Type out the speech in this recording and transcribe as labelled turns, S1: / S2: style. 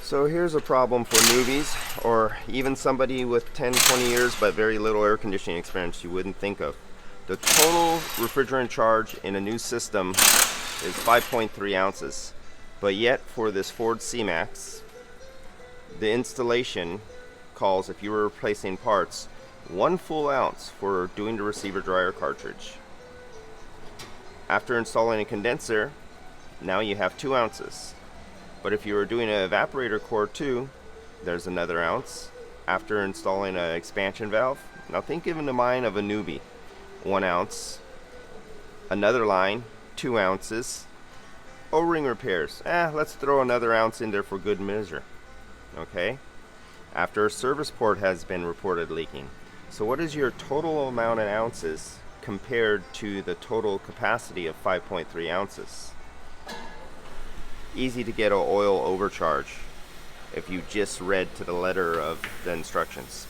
S1: So here's a problem for newbies, or even somebody with 10-20 years but very little air conditioning experience you wouldn't think of. The total refrigerant charge in a new system is 5.3 ounces, but yet for this Ford C-Max, the installation calls, if you were replacing parts, 1 full ounce for doing the receiver dryer cartridge. After installing a condenser, now you have 2 ounces. But if you were doing an evaporator core too, there's another ounce. After installing an expansion valve, now think in the mind of a newbie, 1 ounce. Another line, 2 ounces. O-ring repairs, let's throw another ounce in there for good measure. Okay? After a service port has been reported leaking. So what is your total amount in ounces compared to the total capacity of 5.3 ounces? Easy to get an oil overcharge if you just read to the letter of the instructions.